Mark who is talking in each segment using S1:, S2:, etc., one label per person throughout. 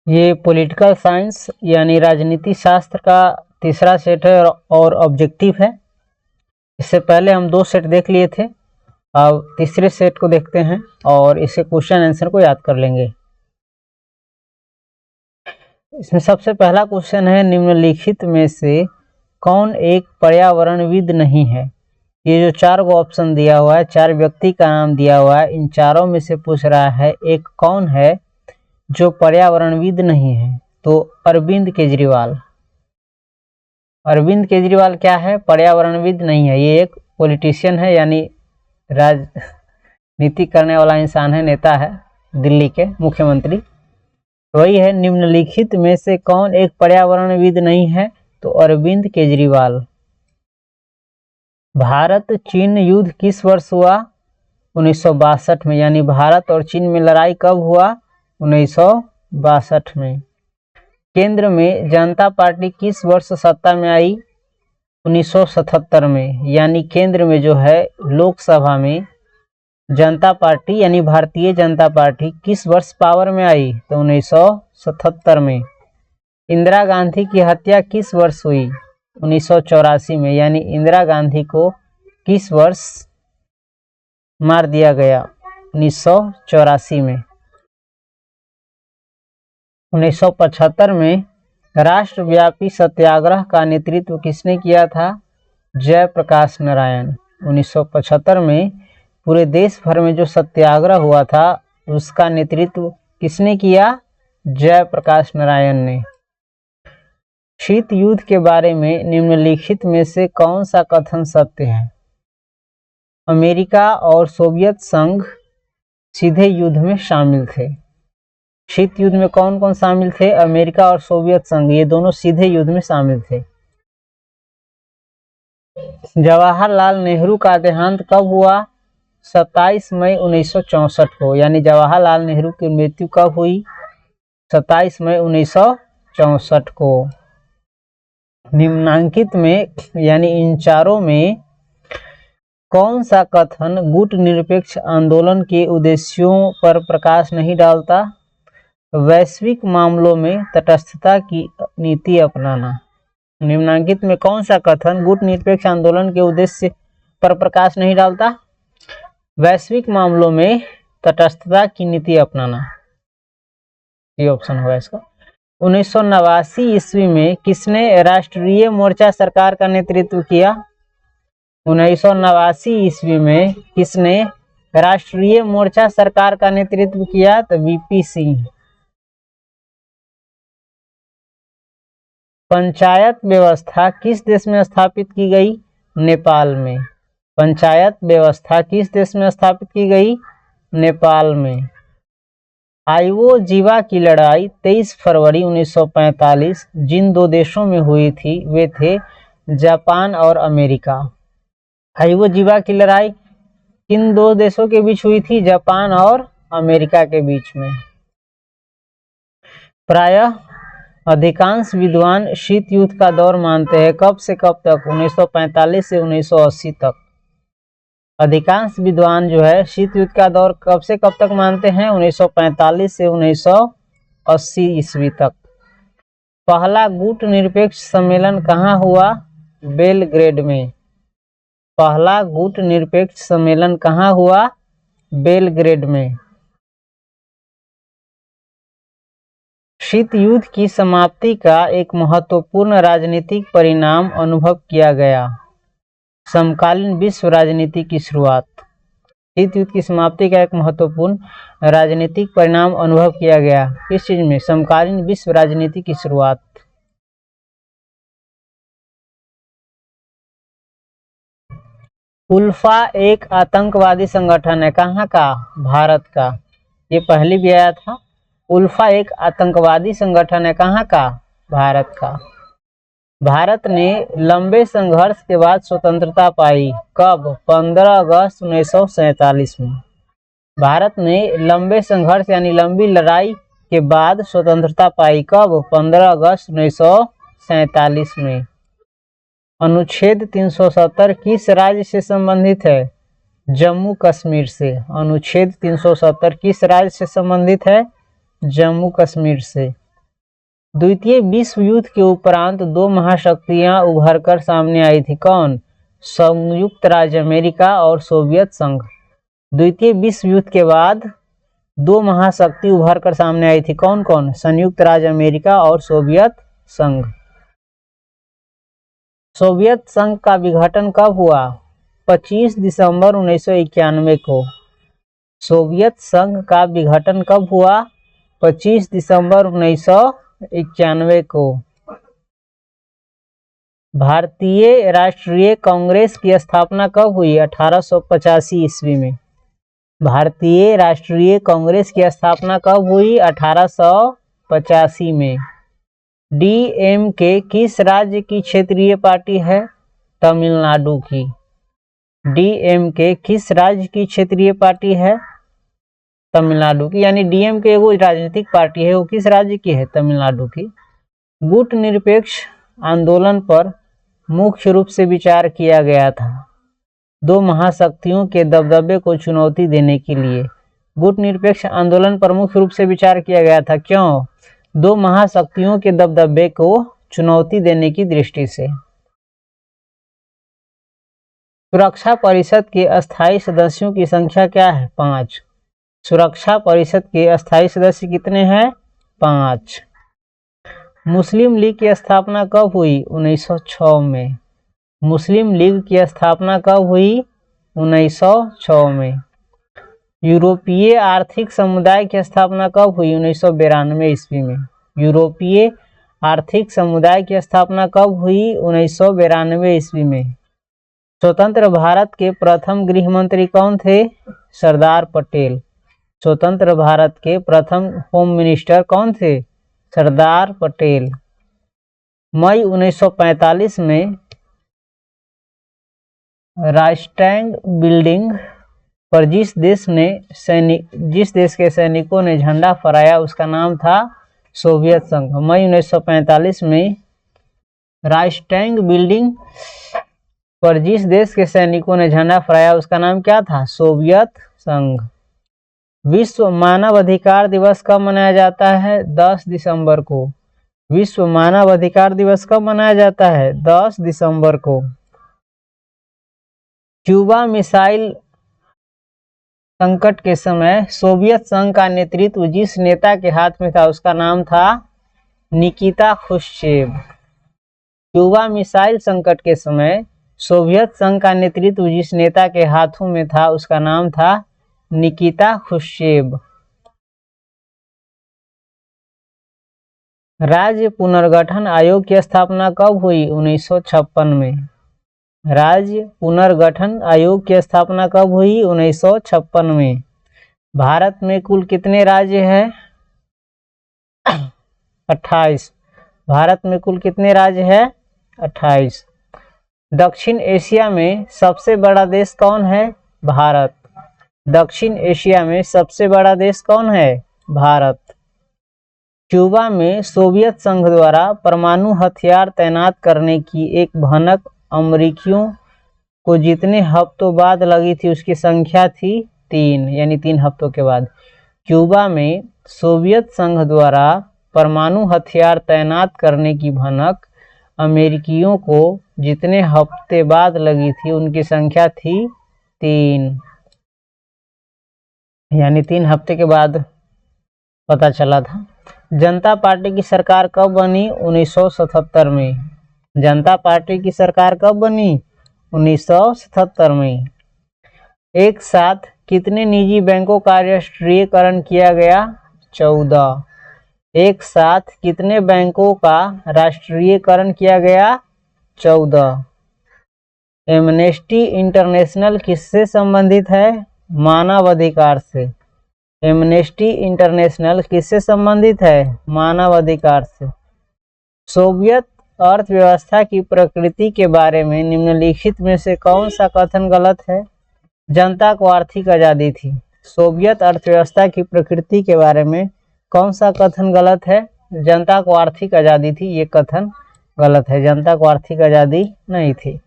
S1: ये political science यानी राजनीति शास्त्र का तीसरा सेट है और ऑब्जेक्टिव है। इससे पहले हम 2 सेट देख लिए थे, अब तीसरे सेट को देखते हैं और इससे क्वेश्चन आंसर को याद कर लेंगे। इसमें सबसे पहला क्वेश्चन है, निम्नलिखित में से कौन एक पर्यावरणविद नहीं है। ये जो 4 गो ऑप्शन दिया हुआ है, 4 व्यक्ति का नाम दिया हुआ है, इन चारों में से पूछ रहा है एक कौन है जो पर्यावरणविद नहीं है। तो अरविंद केजरीवाल। अरविंद केजरीवाल क्या है? पर्यावरणविद नहीं है। ये एक पॉलिटिशियन है यानी राजनीति करने वाला इंसान है, नेता है, दिल्ली के मुख्यमंत्री। वही है, निम्नलिखित में से कौन एक पर्यावरणविद नहीं है? तो अरविंद केजरीवाल। भारत चीन युद्ध किस वर्ष हुआ? 1962 में। यानी भारत और चीन में लड़ाई कब हुआ? 1962 में। केंद्र में जनता पार्टी किस वर्ष सत्ता में आई? 1977 में। यानी केंद्र में जो है लोकसभा में जनता पार्टी यानी भारतीय जनता पार्टी किस वर्ष पावर में आई? तो 1977 में। इंदिरा गांधी की हत्या किस वर्ष हुई? 1984 में। यानी इंदिरा गांधी को किस वर्ष मार दिया गया? 1984 में। 1975 में राष्ट्रव्यापी सत्याग्रह का नेतृत्व किसने किया था? जयप्रकाश नारायण। 1975 में पूरे देश भर में जो सत्याग्रह हुआ था उसका नेतृत्व किसने किया? जयप्रकाश नारायण ने। शीत युद्ध के बारे में निम्नलिखित में से कौन सा कथन सत्य है? अमेरिका और सोवियत संघ सीधे युद्ध में शामिल थे। शीत युद्ध में कौन कौन शामिल थे? अमेरिका और सोवियत संघ, ये दोनों सीधे युद्ध में शामिल थे। जवाहरलाल नेहरू का देहांत कब हुआ? 27 मई 1964 को। यानी जवाहरलाल नेहरू की मृत्यु कब हुई? 27 मई 1964 को। निम्नांकित में यानी इन चारों में कौन सा कथन गुट निरपेक्ष आंदोलन के उद्देश्यों पर प्रकाश नहीं डालता? वैश्विक मामलों में तटस्थता की नीति अपनाना। निम्नांकित में कौन सा कथन गुट निरपेक्ष आंदोलन के उद्देश्य पर प्रकाश नहीं डालता? वैश्विक मामलों में तटस्थता की नीति अपनाना, ये ऑप्शन होगा इसका। 1989 ईस्वी में किसने राष्ट्रीय मोर्चा सरकार का नेतृत्व किया? 1989 ईस्वी में किसने राष्ट्रीय मोर्चा सरकार का नेतृत्व किया? तो वीपी सिंह। पंचायत व्यवस्था किस देश में स्थापित की गई? नेपाल में। पंचायत व्यवस्था किस देश में स्थापित की गई? नेपाल में। आइवो जीवा की लड़ाई 23 फरवरी 1945 जिन 2 देशों में हुई थी वे थे जापान और अमेरिका। आइवो जीवा की लड़ाई किन 2 देशों के बीच हुई थी? जापान और अमेरिका के बीच में। प्रायः अधिकांश विद्वान शीत युद्ध का दौर मानते हैं। कब से कब तक? 1945 से 1980 तक। अधिकांश विद्वान जो है शीत युद्ध का दौर कब से कब तक मानते हैं? 1945 से 1980 ईस्वी तक। पहला गुट निरपेक्ष सम्मेलन कहाँ हुआ? बेलग्रेड में। पहला गुट निरपेक्ष सम्मेलन कहाँ हुआ? बेलग्रेड में। शीत युद्ध की समाप्ति का एक महत्वपूर्ण राजनीतिक परिणाम अनुभव किया गया। समकालीन विश्व राजनीति की शुरुआत। शीत युद्ध की समाप्ति का एक महत्वपूर्ण राजनीतिक परिणाम अनुभव किया गया। किस चीज में? समकालीन विश्व राजनीति की शुरुआत। उल्फा एक आतंकवादी संगठन है, कहाँ का? भारत का। ये पहले भी आया था। उल्फा एक आतंकवादी संगठन है, कहाँ का? भारत का। भारत ने लंबे संघर्ष के बाद स्वतंत्रता पाई। कब? 15 अगस्त 1947 में। भारत ने लंबे संघर्ष यानी लंबी लड़ाई के बाद स्वतंत्रता पाई। कब? 15 अगस्त 1947 में। अनुच्छेद 370 किस राज्य से संबंधित है? जम्मू कश्मीर से। अनुच्छेद 370 किस राज्य से संबंधित है? जम्मू कश्मीर से। द्वितीय विश्व युद्ध के उपरांत दो महाशक्तियां उभरकर सामने आई थी, कौन? संयुक्त राज्य अमेरिका और सोवियत संघ। द्वितीय विश्व युद्ध के बाद दो महाशक्ति उभरकर सामने आई थी, कौन कौन? संयुक्त राज्य अमेरिका और सोवियत संघ। सोवियत संघ का विघटन कब हुआ? 25 दिसंबर 1991 को। सोवियत संघ का विघटन कब हुआ? 25 दिसंबर 1991 को। भारतीय राष्ट्रीय कांग्रेस की स्थापना कब हुई? 1885 ईस्वी में। भारतीय राष्ट्रीय कांग्रेस की स्थापना कब हुई? 1885 में। डीएमके किस राज्य की क्षेत्रीय पार्टी है? तमिलनाडु की। डीएमके किस राज्य की क्षेत्रीय पार्टी है? तमिलनाडु की। यानी डीएमके वो राजनीतिक पार्टी है, वो किस राज्य की है? तमिलनाडु की। गुट निरपेक्ष आंदोलन पर मुख्य रूप से विचार किया गया था, दो महाशक्तियों के दबदबे को चुनौती देने के लिए। गुट निरपेक्ष आंदोलन पर मुख्य रूप से विचार किया गया था, क्यों? दो महाशक्तियों के दबदबे को चुनौती देने की दृष्टि से। सुरक्षा परिषद के अस्थायी सदस्यों की संख्या क्या है? 5। सुरक्षा परिषद के अस्थायी सदस्य कितने हैं? 5। मुस्लिम लीग की स्थापना कब हुई? 1906 में। मुस्लिम लीग की स्थापना कब हुई? 1906 में। यूरोपीय आर्थिक समुदाय की स्थापना कब हुई? 1992 ईस्वी में। यूरोपीय आर्थिक समुदाय की स्थापना कब हुई? 1992 ईस्वी में। स्वतंत्र भारत के प्रथम गृह मंत्री कौन थे? सरदार पटेल। स्वतंत्र भारत के प्रथम होम मिनिस्टर कौन थे? सरदार पटेल। मई 1945 में राष्ट्रैंग बिल्डिंग पर जिस देश के सैनिकों ने झंडा फहराया उसका नाम था सोवियत संघ। मई 1945 में राष्ट्रैंग बिल्डिंग पर जिस देश के सैनिकों ने झंडा फहराया उसका नाम क्या था? सोवियत संघ। विश्व मानव अधिकार दिवस कब मनाया जाता है? 10 दिसंबर को। विश्व मानव अधिकार दिवस कब मनाया जाता है? 10 दिसंबर को। क्यूबा मिसाइल संकट के समय सोवियत संघ का नेतृत्व जिस नेता के हाथ में था उसका नाम था निकिता ख्रुश्चेव। क्यूबा मिसाइल संकट के समय सोवियत संघ का नेतृत्व जिस नेता के हाथों में था उसका नाम था निकिता ख्रुश्चेव। राज्य पुनर्गठन आयोग की स्थापना कब हुई? 1956 में। राज्य पुनर्गठन आयोग की स्थापना कब हुई? 1956 में। भारत में कुल कितने राज्य हैं? 28। भारत में कुल कितने राज्य हैं? 28। दक्षिण एशिया में सबसे बड़ा देश कौन है? भारत। दक्षिण एशिया में सबसे बड़ा देश कौन है? भारत। क्यूबा में सोवियत संघ द्वारा परमाणु हथियार तैनात करने की एक भनक अमेरिकियों को जितने हफ्तों बाद लगी थी उसकी संख्या थी 3, यानी 3 हफ्तों के बाद। क्यूबा में सोवियत संघ द्वारा परमाणु हथियार तैनात करने की भनक अमेरिकियों को जितने हफ्ते बाद लगी थी उनकी संख्या थी 3, यानी 3 हफ्ते के बाद पता चला था। जनता पार्टी की सरकार कब बनी? 1977 में। जनता पार्टी की सरकार कब बनी? 1977 में। एक साथ कितने निजी बैंकों का राष्ट्रीयकरण किया गया? 14। एक साथ कितने बैंकों का राष्ट्रीयकरण किया गया? 14। एमनेस्टी इंटरनेशनल किससे संबंधित है? मानवाधिकार से। एमनेस्टी इंटरनेशनल किससे संबंधित है? मानवाधिकार से। सोवियत अर्थव्यवस्था की प्रकृति के बारे में निम्नलिखित में से कौन सा कथन गलत है? जनता को आर्थिक आज़ादी थी। सोवियत अर्थव्यवस्था की प्रकृति के बारे में कौन सा कथन गलत है? जनता को आर्थिक आज़ादी थी, ये कथन गलत है। जनता को आर्थिक आज़ादी नहीं थी।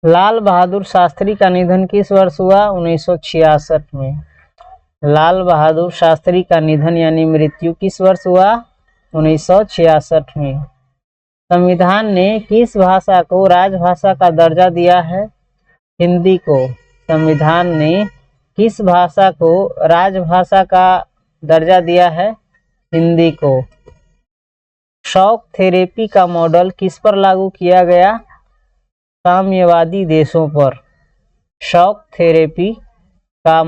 S1: लाल बहादुर शास्त्री का निधन किस वर्ष हुआ? 1966 में। लाल बहादुर शास्त्री का निधन यानी मृत्यु किस वर्ष हुआ? 1966 में। संविधान ने किस भाषा को राजभाषा का दर्जा दिया है? हिंदी को। संविधान ने किस भाषा को राजभाषा का दर्जा दिया है? हिंदी को। शॉक थेरेपी का मॉडल किस पर लागू किया गया? साम्यवादी देशों पर। शॉक थेरेपी का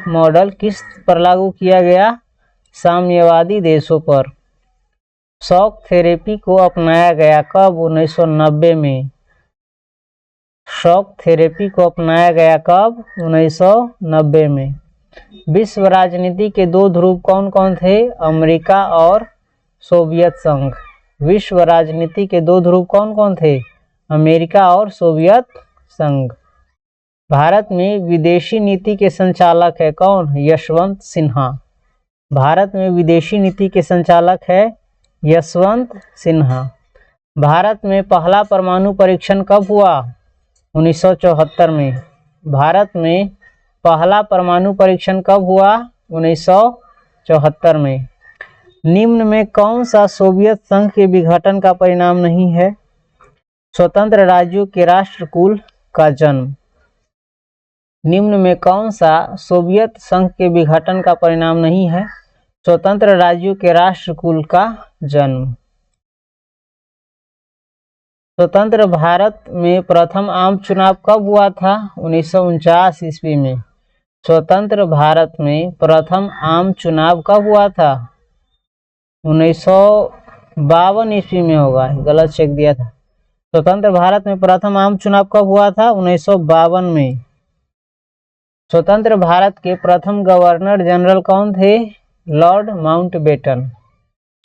S1: मॉडल किस पर लागू किया गया? साम्यवादी देशों पर। शॉक थेरेपी को अपनाया गया कब? 1990 में। शॉक थेरेपी को अपनाया गया कब? 1990 में। विश्व राजनीति के दो ध्रुव कौन कौन थे? अमेरिका और सोवियत संघ। विश्व राजनीति के दो ध्रुव कौन कौन थे? अमेरिका और सोवियत संघ। भारत में विदेशी नीति के संचालक है कौन? यशवंत सिन्हा। भारत में विदेशी नीति के संचालक है यशवंत सिन्हा। भारत में पहला परमाणु परीक्षण कब हुआ? 1974 में। भारत में पहला परमाणु परीक्षण कब हुआ? 1974 में। निम्न में कौन सा सोवियत संघ के विघटन का परिणाम नहीं है? स्वतंत्र राज्यों के राष्ट्रकुल का जन्म। निम्न में कौन सा सोवियत संघ के विघटन का परिणाम नहीं है? स्वतंत्र राज्यों के राष्ट्रकुल का जन्म। स्वतंत्र भारत में प्रथम आम चुनाव कब हुआ था? 1949 ईस्वी में। स्वतंत्र भारत में प्रथम आम चुनाव कब हुआ था? 1952 ईस्वी में होगा, गलत चेक दिया था। स्वतंत्र भारत में प्रथम आम चुनाव कब हुआ था? 1952 में। स्वतंत्र भारत के प्रथम गवर्नर जनरल कौन थे? Lord Mountbatten.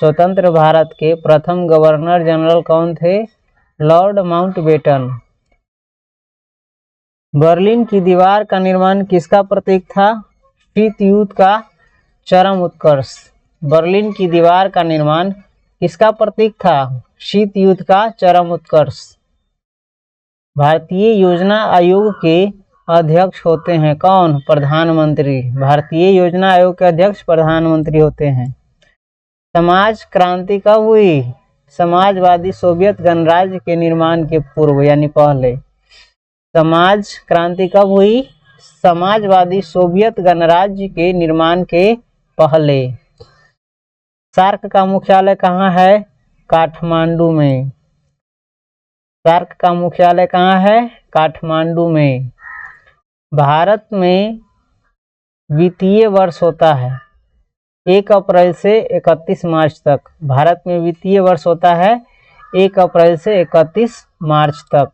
S1: स्वतंत्र भारत के प्रथम गवर्नर जनरल कौन थे? Lord Mountbatten. बर्लिन की दीवार का निर्माण किसका प्रतीक था? शीत युद्ध का चरम उत्कर्ष। बर्लिन की दीवार का निर्माण किसका प्रतीक था? शीत युद्ध का चरम उत्कर्ष। भारतीय योजना आयोग के अध्यक्ष होते हैं कौन? प्रधानमंत्री। भारतीय योजना आयोग के अध्यक्ष प्रधानमंत्री होते हैं। समाज क्रांति कब हुई? समाजवादी सोवियत गणराज्य के निर्माण के पूर्व यानी पहले। समाज क्रांति कब हुई? समाजवादी सोवियत गणराज्य के निर्माण के पहले। सार्क का मुख्यालय कहाँ है? काठमांडू में। सार्क का मुख्यालय कहाँ है? काठमांडू में। भारत में वित्तीय वर्ष होता है 1 अप्रैल से 31 मार्च तक। भारत में वित्तीय वर्ष होता है 1 अप्रैल से 31 मार्च तक।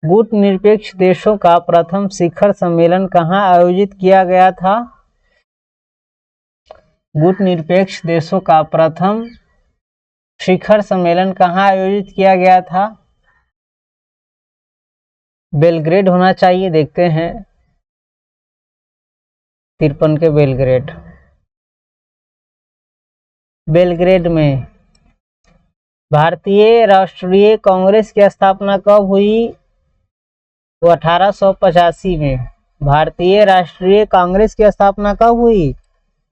S1: गुट निरपेक्ष देशों का प्रथम शिखर सम्मेलन कहाँ आयोजित किया गया था? गुट निरपेक्ष देशों का प्रथम शिखर सम्मेलन कहाँ आयोजित किया गया था? बेलग्रेड होना चाहिए, देखते हैं। 53 के बेलग्रेड। बेलग्रेड में। भारतीय राष्ट्रीय कांग्रेस की स्थापना कब हुई? 1885 में। भारतीय राष्ट्रीय कांग्रेस की स्थापना कब हुई?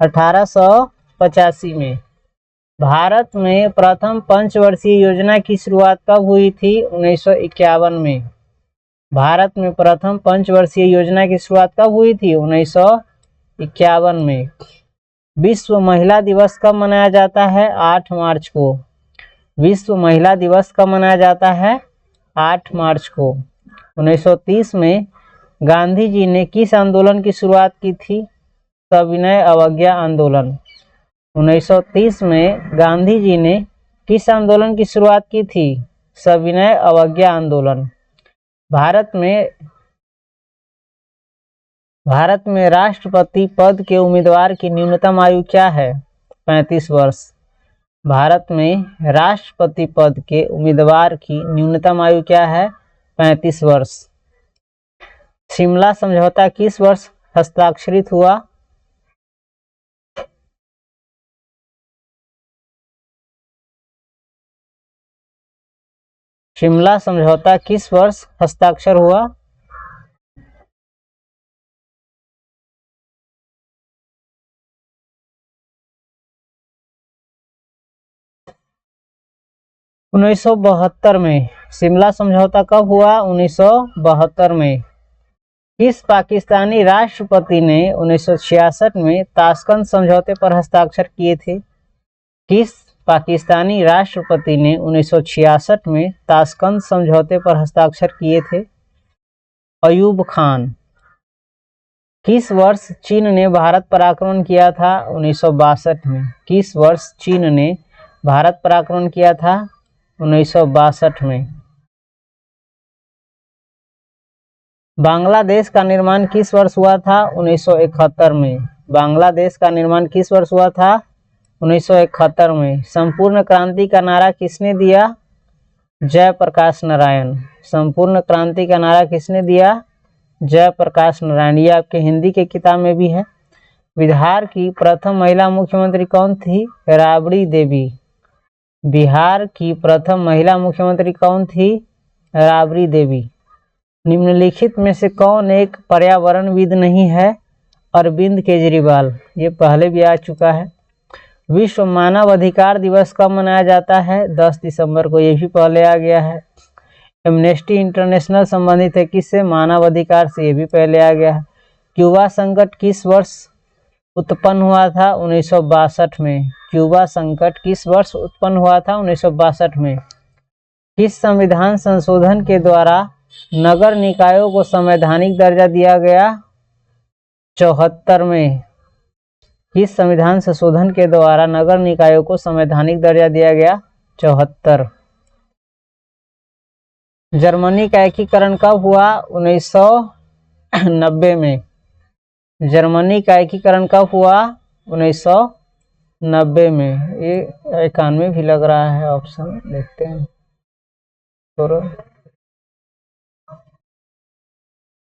S1: 1885 में। भारत में प्रथम पंचवर्षीय योजना की शुरुआत कब हुई थी? 1951 में। भारत में प्रथम पंचवर्षीय योजना की शुरुआत कब हुई थी? 1951 में। विश्व महिला दिवस कब मनाया जाता है? 8 मार्च को। विश्व महिला दिवस कब मनाया जाता है? 8 मार्च को। 1930 में गांधी जी ने किस आंदोलन की शुरुआत की थी? सविनय अवज्ञा आंदोलन। 1930 में गांधी जी ने किस आंदोलन की शुरुआत की थी? सविनय अवज्ञा आंदोलन। भारत में राष्ट्रपति पद के उम्मीदवार की न्यूनतम आयु क्या है? 35 वर्ष। भारत में राष्ट्रपति पद के उम्मीदवार की न्यूनतम आयु क्या है? 35 वर्ष। शिमला समझौता किस वर्ष हस्ताक्षरित हुआ? शिमला समझौता किस वर्ष हस्ताक्षर हुआ? 1972 में शिमला समझौता कब हुआ? 1972 में। किस पाकिस्तानी राष्ट्रपति ने 1966 में ताशकंद समझौते पर हस्ताक्षर किए थे? किस पाकिस्तानी राष्ट्रपति ने 1966 में ताशकंद समझौते पर हस्ताक्षर किए थे? अयूब खान। किस वर्ष चीन ने भारत पर आक्रमण किया था? 1962 में। किस वर्ष चीन ने भारत पर आक्रमण किया था? 1962 में। बांग्लादेश का निर्माण किस वर्ष हुआ था? 1971 में। बांग्लादेश का निर्माण किस वर्ष हुआ था? 1971 में। संपूर्ण क्रांति का नारा किसने दिया? जयप्रकाश नारायण। संपूर्ण क्रांति का नारा किसने दिया? जयप्रकाश नारायण। ये आपके हिंदी के किताब में भी है। बिहार की प्रथम महिला मुख्यमंत्री कौन थी? राबड़ी देवी। बिहार की प्रथम महिला मुख्यमंत्री कौन थी? राबड़ी देवी। निम्नलिखित में से कौन एक पर्यावरणविद नहीं है? अरविंद केजरीवाल। ये पहले भी आ चुका है। विश्व मानव अधिकार दिवस कब मनाया जाता है? 10 दिसंबर को। ये भी पहले आ गया है। एमनेस्टी इंटरनेशनल संबंधित है किससे? मानव अधिकार से। ये भी पहले आ गया है। क्यूबा संकट किस वर्ष उत्पन्न हुआ था? 1962 में। क्यूबा संकट किस वर्ष उत्पन्न हुआ था? 1962 में। किस संविधान संशोधन के द्वारा नगर निकायों को संवैधानिक दर्जा दिया गया? 74 में। किस संविधान संशोधन के द्वारा नगर निकायों को संवैधानिक दर्जा दिया गया? 74। जर्मनी का एकीकरण कब हुआ? 1990 में। जर्मनी का एकीकरण कब हुआ? 1990 में। ये 91 भी लग रहा है ऑप्शन, देखते हैं।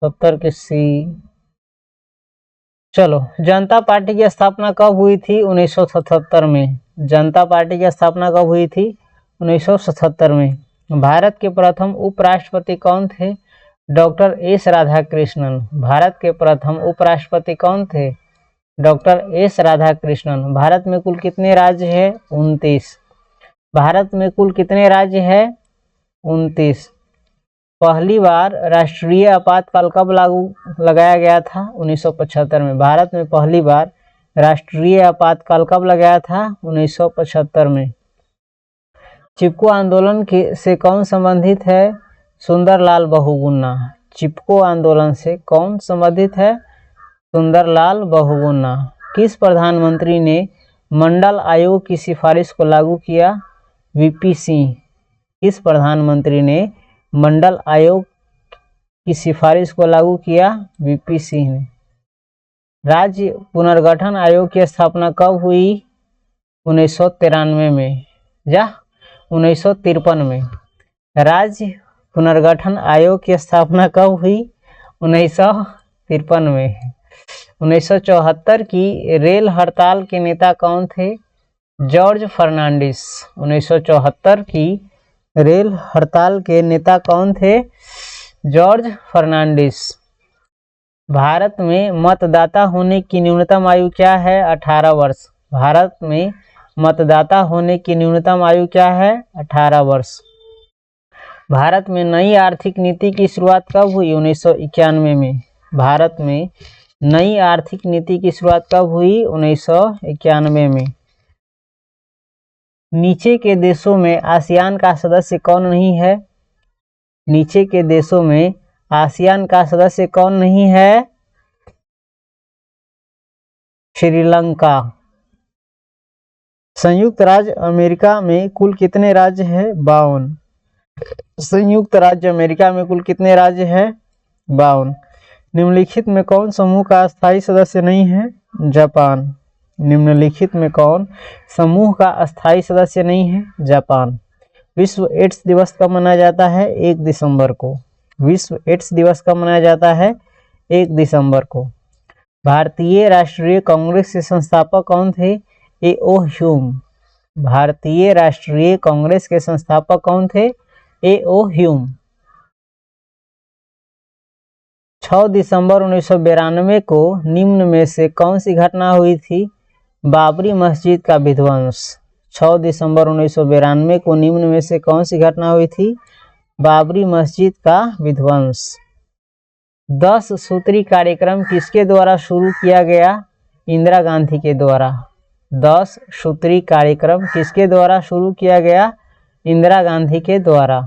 S1: 70 के सी। चलो, जनता पार्टी की स्थापना कब हुई थी? 1977 में। जनता पार्टी की स्थापना कब हुई थी? 1977 में। भारत के प्रथम उपराष्ट्रपति कौन थे? Doctor S Radhakrishnan. भारत के प्रथम उपराष्ट्रपति कौन थे? Doctor S Radhakrishnan. भारत में कुल कितने राज्य हैं? 29। भारत में कुल कितने राज्य हैं? 29। पहली बार राष्ट्रीय आपातकाल कब लगाया गया था? 1975 में। भारत में पहली बार राष्ट्रीय आपातकाल कब लगाया था? 1975 में। चिपको आंदोलन से कौन संबंधित है? सुंदरलाल बहुगुणा। चिपको आंदोलन से कौन संबंधित है? सुंदरलाल बहुगुणा। किस प्रधानमंत्री ने मंडल आयोग की सिफारिश को लागू किया? वीपी सिंह। किस प्रधानमंत्री ने मंडल आयोग की सिफारिश को लागू किया? वीपी सिंह ने। राज्य पुनर्गठन आयोग की स्थापना कब हुई? 1993 में या 1953 में। राज्य पुनर्गठन आयोग की स्थापना कब हुई? 1953 में। 1974 की रेल हड़ताल के नेता कौन थे? जॉर्ज फर्नांडिस। 1974 की रेल हड़ताल के नेता कौन थे? जॉर्ज फर्नांडिस। भारत में मतदाता होने की न्यूनतम आयु क्या है? 18 वर्ष। भारत में मतदाता होने की न्यूनतम आयु क्या है? 18 वर्ष। भारत में नई आर्थिक नीति की शुरुआत कब हुई? 1991 में। भारत में नई आर्थिक नीति की शुरुआत कब हुई? 1991 में। नीचे के देशों में आसियान का सदस्य कौन नहीं है? नीचे के देशों में आसियान का सदस्य कौन नहीं है? श्रीलंका। संयुक्त राज्य अमेरिका में कुल कितने राज्य हैं? 52। संयुक्त राज्य अमेरिका में कुल कितने राज्य हैं? 52। निम्नलिखित में कौन समूह का अस्थायी सदस्य नहीं है? जापान। निम्नलिखित में कौन समूह का अस्थायी सदस्य नहीं है? जापान। विश्व एड्स दिवस कब मनाया जाता है? 1 दिसंबर को। विश्व एड्स दिवस कब मनाया जाता है? 1 दिसंबर को। भारतीय राष्ट्रीय कांग्रेस के संस्थापक कौन थे? ए.ओ. ह्यूम। भारतीय राष्ट्रीय कांग्रेस के संस्थापक कौन थे? ए.ओ. ह्यूम। 6 दिसंबर 1992 को निम्न में से कौन सी घटना हुई थी? बाबरी मस्जिद का विध्वंस। 6 दिसंबर 1992 को निम्न में से कौन सी घटना हुई थी? बाबरी मस्जिद का विध्वंस। 10 सूत्री कार्यक्रम किसके द्वारा शुरू किया गया? इंदिरा गांधी के द्वारा। 10 सूत्री कार्यक्रम किसके द्वारा शुरू किया गया? इंदिरा गांधी के द्वारा।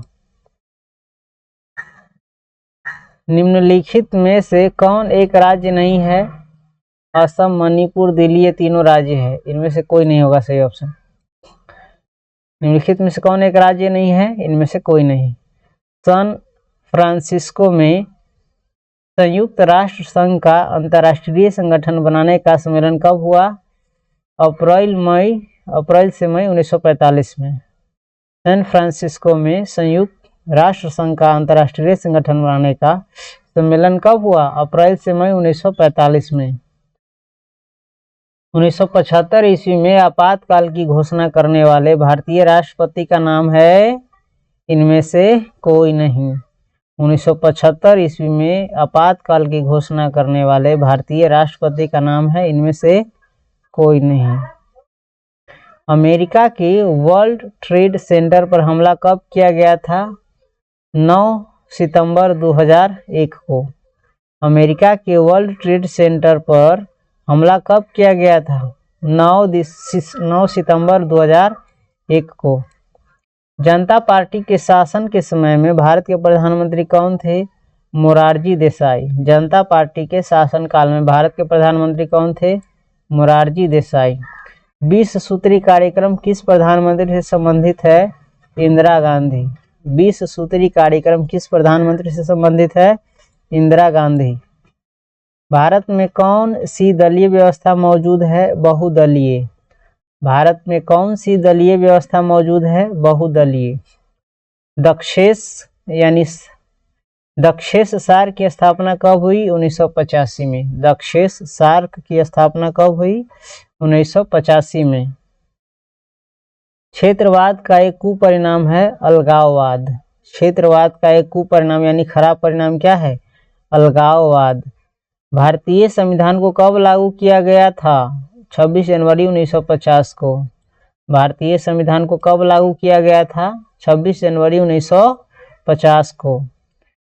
S1: निम्नलिखित में से कौन एक राज्य नहीं है? असम, मणिपुर, दिल्ली, ये तीनों राज्य है, इनमें से कोई नहीं होगा सही ऑप्शन। निम्नलिखित में से कौन एक राज्य नहीं है? इनमें से कोई नहीं। सैन फ्रांसिस्को में संयुक्त राष्ट्र संघ का अंतर्राष्ट्रीय संगठन बनाने का सम्मेलन कब हुआ? अप्रैल से मई 1945 में। सैन फ्रांसिस्को में संयुक्त राष्ट्र संघ का अंतर्राष्ट्रीय संगठन बनाने का सम्मेलन कब हुआ? अप्रैल से मई 1945 में। 1975 ईस्वी में आपातकाल की घोषणा करने वाले भारतीय राष्ट्रपति का नाम है? इनमें से कोई नहीं। 1975 ईस्वी में आपातकाल की घोषणा करने वाले भारतीय राष्ट्रपति का नाम है? इनमें से कोई नहीं। अमेरिका के वर्ल्ड ट्रेड सेंटर पर हमला कब किया गया था? 9 सितंबर 2001 को। अमेरिका के वर्ल्ड ट्रेड सेंटर पर हमला कब किया गया था? 9 सितंबर 2001 को। जनता पार्टी के शासन के समय में भारत के प्रधानमंत्री कौन थे? मोरारजी देसाई। जनता पार्टी के शासन काल में भारत के प्रधानमंत्री कौन थे? मोरारजी देसाई। 20 सूत्री कार्यक्रम किस प्रधानमंत्री से संबंधित है? इंदिरा गांधी। 20 सूत्री कार्यक्रम किस प्रधानमंत्री से संबंधित है? इंदिरा गांधी। भारत में कौन सी दलीय व्यवस्था मौजूद है? बहुदलीय। भारत में कौन सी दलीय व्यवस्था मौजूद है? बहुदलीय। दक्षेस सार्क की स्थापना कब हुई? 1985 में। दक्षेस सार्क की स्थापना कब हुई? 1985 में। क्षेत्रवाद का एक कुपरिणाम है अलगाववाद। क्षेत्रवाद का एक कुपरिणाम यानी खराब परिणाम क्या है? अलगाववाद। भारतीय संविधान को कब लागू किया गया था? 26 जनवरी 1950 को। भारतीय संविधान को कब लागू किया गया था? 26 जनवरी 1950 को।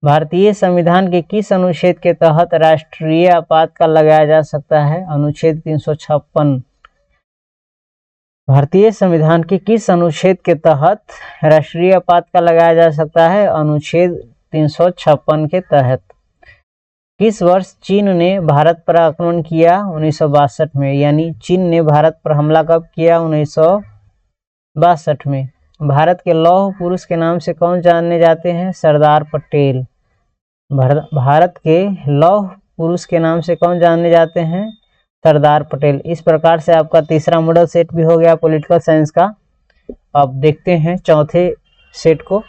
S1: भारतीय संविधान के किस अनुच्छेद के तहत राष्ट्रीय आपातकाल लगाया जा सकता है? अनुच्छेद 356। भारतीय संविधान के किस अनुच्छेद के तहत राष्ट्रीय आपातकाल लगाया जा सकता है? अनुच्छेद 356 के तहत। किस वर्ष चीन ने भारत पर आक्रमण किया? 1962 में। यानी चीन ने भारत पर हमला कब किया? 1962 में। भारत के लौह पुरुष के नाम से कौन जाने जाते हैं? सरदार पटेल। भारत के लौह पुरुष के नाम से कौन जाने जाते हैं? सरदार पटेल। इस प्रकार से आपका तीसरा मॉडल सेट भी हो गया पॉलिटिकल साइंस का। अब देखते हैं चौथे सेट को।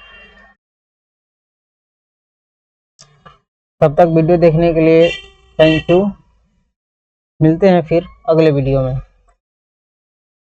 S1: तब तक वीडियो देखने के लिए थैंक यू। मिलते हैं फिर अगले वीडियो में।